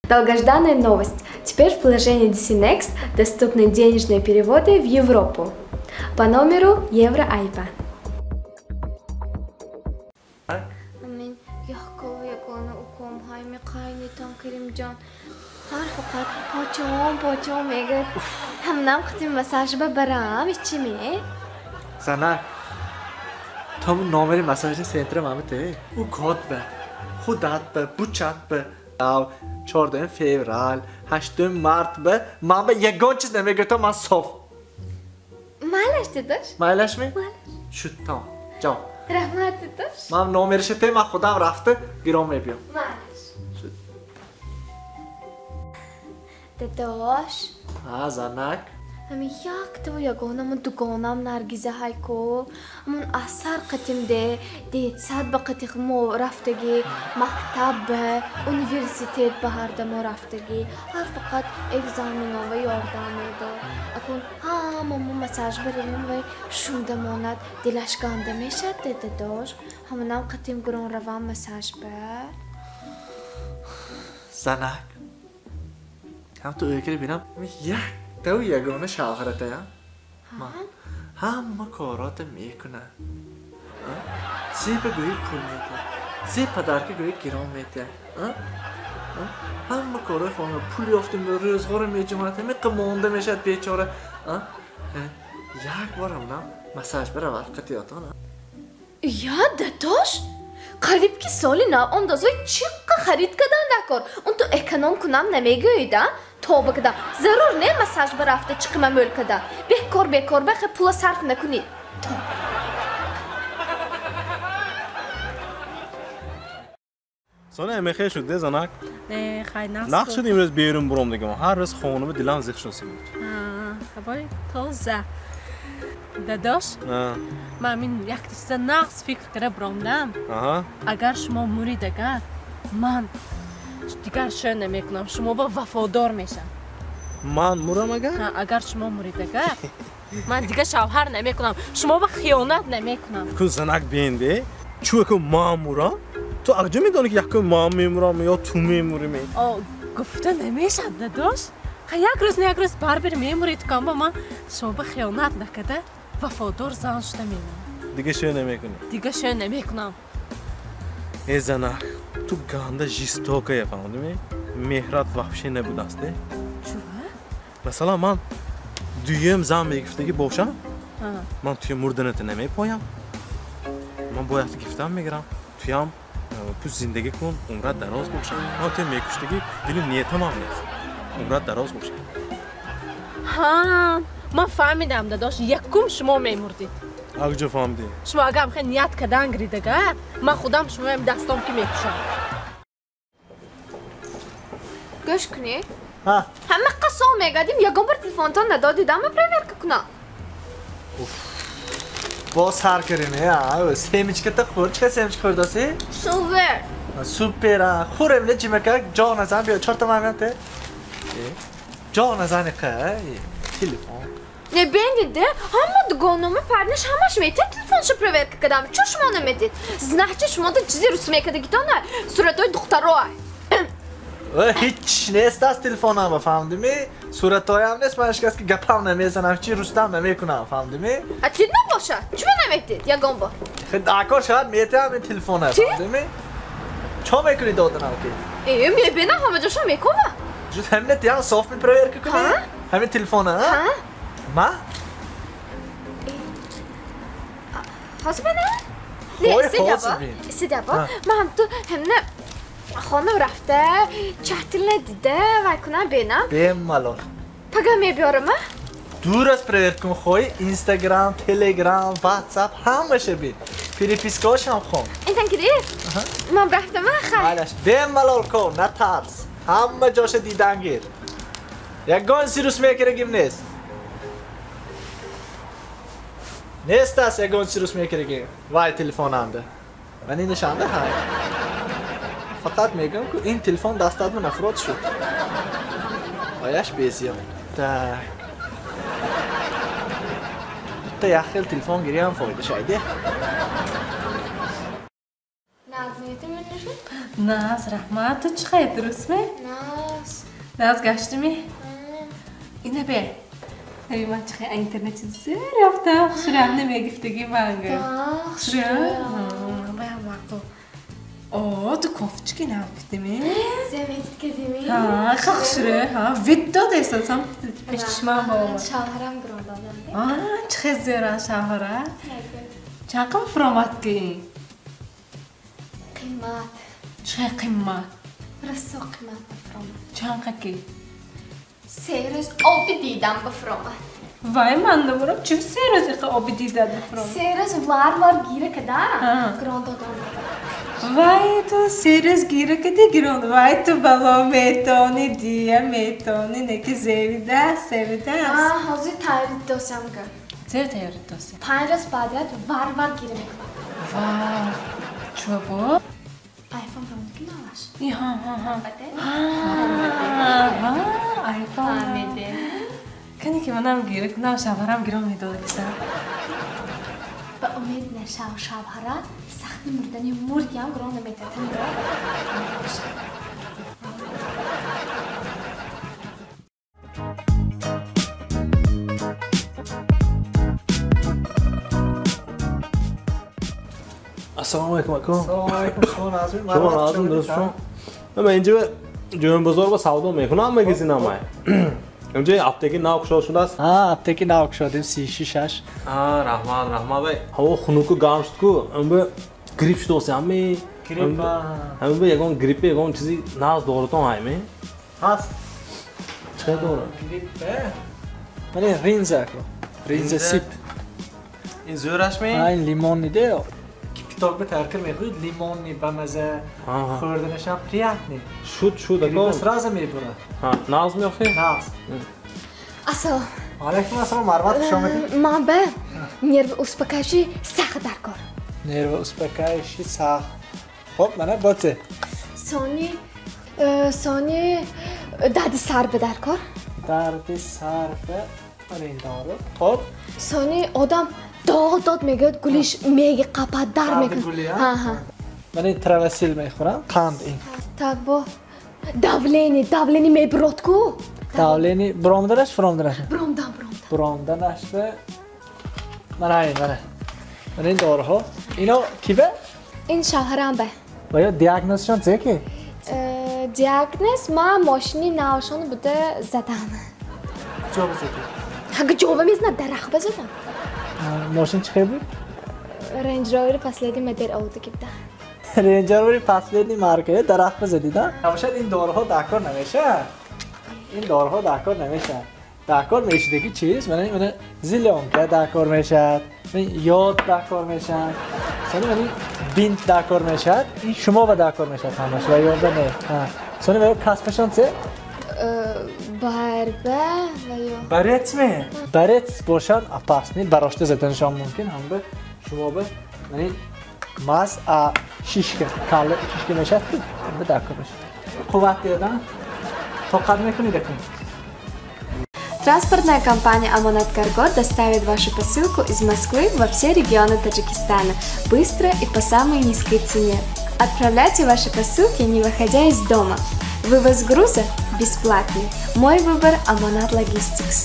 Долгожданная новость. Теперь в приложении DC Next доступны денежные переводы в Европу по номеру Евроайпа. Sana tam nomeri masajı sentre mamete. U kod be. Xudat be, buchat be. 14 fevral, 8 mart be. Man be yagon chiz nemiگه من صاف. Malash dedosh? Malash mi? Shu tamam. Javob. Rahmat dedosh. Man nomerish te man xudam rafte girom mebiam. Malash. Dedosh. Ha zanak. Hami yak to yagonam dugonam nargize hayko. Amun asar qatimde det sad baqati mo raftagi maktab universitet baharda mo raftagi har faqat examina va yordam edo. Akun ha mamma masaj berim va shunda monat dilashganda meshad dedosh. Hamunam qatim gron ravan masaj ber. Zanak. Ham tu öykeri binam. Ya تو یگانه شوهرته یا؟ همه کارات میکنه زی بگویی پول میده زی پدر که گویی گرام میده همه کارای خانه پول یافتیم به روزگار میجمعته میقمانده میشد بیچاره یک بار همونم مساج بره وقتی یادانه یا داداش قریب که سالی نه اندازه چقدر خرید کردن نکن اون تو اکنون کنم نمیگویده توبه کدام ضرور نه مساج برافته çıkmam ülkede bekor bekor pula sarf نکنید سانه امخه شده زنک نه خیلی نقش شد امروز بیرون برام دیگه هر روز خانم دلم زخ شد خبای تازه داداش من یک چیز نقص فکر کرده برامدم اگر شما مرید اگر من دیگر شو نمیکنم شما با وفادار میشم من مرم اگر شما مرید اگر من دیگه شوهر نمیکنم شما با خیانت نمیکنم کن زنک بینده چوه که ما مرم تو اگه میدونی که یک ما میمورم یا تو میموری گفته نمیشه داداش یک روز نه یک روز بر میمورید کام با من شما با خیانت نکرده وفادار زن شده میمونم دیگه شو نمیکنی دیگه شو نمیکنم ای زنک تو گنده جیستوکه یفهمدی مهرات وحشی نبود استه چوه؟ مثلا من دویم زن میگفتگی باشم من توی مردنت نمیپایم من باید گفتم میگیرم تویم تو زندگی کن عمرت دراز باشه من توی میکشتگی دلی نیتم هم نیست عمرت دراز باشه ها من فهمیدم داداش یکم شما میمردید اگه فهمیدی شما اگه هم خیلی نیت کردن گریدگه من خودم شما هم دستام که میکشم گوش کنی؟ همه قصه میگادیم یکم بر تلفنتان ندادیدم من پرینر کنم باز هر کرینه یا سیمیچ که خورد چه سیمیچ کرداسی؟ سوپر سوپر خورم نه چیمکه جا نزن بیا چهار تا مهمیته جا نزنه که تلفن نه بینیده همه دگانومه پرنش همش میتید تلفنشو پرورک کدام چو شما نمیدید زنحچه شما دا چیزی رسمه کده گیتانه صورتای دختروه هیچ نیست از تلفن هم فهمدیمی صورتای هم نیست من اشکست که گپم نمیزنم چی رستم نمیکنم فهمدیمی اکید نباشه چون نمیدید یکم با خیلی دکار شاید میته هم این تلفن هم فهمدیمی چه میکنی دادنم که ایه میبینه همه جاشو میکنه جود همینه دیان صاف میپرورک کنی همین تلفن ها ما حاسبه نه؟ نه استیده با من هم تو همینه خانم رفته چهتیل ندیده و کنم بینم بیم مالور پگه میبیارم دور از پرورک کن خوی اینستاگرام تلگرام واتساپ همه بین پیسکاش هم خون این تنکری؟ من رفتم خیلی بیم مالور کن نترس همه جاش دیدن گیر یک گان سیروس میکرگیم نیست نیست است یک گان سیروس میکرگیم وای تلفن انده من این نشانده های فقط میگم که این تلفن دستات من افراد شد آیش بیزیم تا یک خیل تلفن گیری هم فایده شایده نازنیت منش Naz, rahmat, tu çıkaya durusme? Naz geçti mi? İne be. Tabii ben çıkaya interneti zor yaptım. Şuraya ne giftegi manga. Şuraya. Bayağı bakto. Oo, tu kofçki ne yaptı mı? Zemet kedimi. Ha, kalk şuraya. Ha, video da istedim. Pişman babam. Şahram grondadan. çıkaya zora şahara. Çakım fromat ki. Kıymat. Çıkaya kıymat. Rısı kıymat bafromat. Çanka ki. Seyrüz obi didem bafromat. Vay man da vurup çünkü seriz iki obidi de bafromat. Seyrüz var gire kadar. Grondadan. Vai tu serios gira que te grond, vai tu balo metoni dia metoni ne ki sevda. Hazır tayrit dosyam gı. Zer tayrit dosya. Payras badret var gire. Vay. Çubu. iPhone rond ki navaş. Ha. iPhone. Ahmedi. Kani ki manam gira ki nav şavaram gira mi dolu kisa. Ba umid ne şavhara saxni murdani murdiyam gronda metatim. Assalomu alaykum aka. Assalomu alaykum. Shoma Nazim. Shoma Nazim, durust shoma. Men inja jo'm bozor va savdo mekunam magazinamay. Önce apteki nav kuşoşudas. Ha, apteki nav kuşodim 36. Ha, rahmat bay. Havo xunuku gamshtku. Ambe grip shtos yami. Grip. Ambe yagon grip yagon chizi naz doğruton haymi. Has. Çıkay doğru. Grip be. Mane rinza ko. Rinza sip. Zo'rashmi? Ay limonli de. Kitobga tarkir mehud limonli bamaza. Xo'rdanisham приятный. Shu dako. Sразу mebura. Ha, nazmi yo'qmi? Naz. Assalom. Alaykum assalom, Marvat, xush omading. Men be nerv uspakashi sax darkor. Nerv uspakashi sax. Xo'p, mana bo'tse. Soni dadi sarbi darkor. Dardi sarbi mana این dori. Xo'p. Soni odam dod megad gulish megi qapat dar mekan. Ha. Mana travasil mexoram, qand in. Tak bu davleni mebrotku. Davleni bromdarash, Bromdan. bromdanash ve mana in, mana. Mana این doriho. Ino kibe? In shahram be. Baya diagnozshon zeki. Diagnoz ma moshini navshon bude zadan. Job zeki. Haga jobamiz na daraq bazadan. Moshin chiqay bu? Range Rover последний модель auto gibda. Range Rover последний марка daraq bazadi da. Hamshad in doriho dakor nameша. این دارها دکار نمیشن. دکار میشدگی چیز؟ من زیلونکه دکار میشد. من یاد دکار میشن. سنی بینت دکار میشد. این شما با دکار میشد همش و یاد نه. سنی برای کسبشان چه؟ Barbe و یا برت می؟ برت باشن اپاسنی براشته زدنشان ممکن هم به شما به من ماس شیشکه کاله شیشکه میشد به دکار میشد. قوت دیدن؟ طاقت میکنی دکن. Транспортная компания «Аманат Карго» доставит вашу посылку из Москвы во все регионы Таджикистана быстро и по самой низкой цене. Отправляйте ваши посылки, не выходя из дома. Вывоз груза бесплатный. Мой выбор – Аманат Логистикс.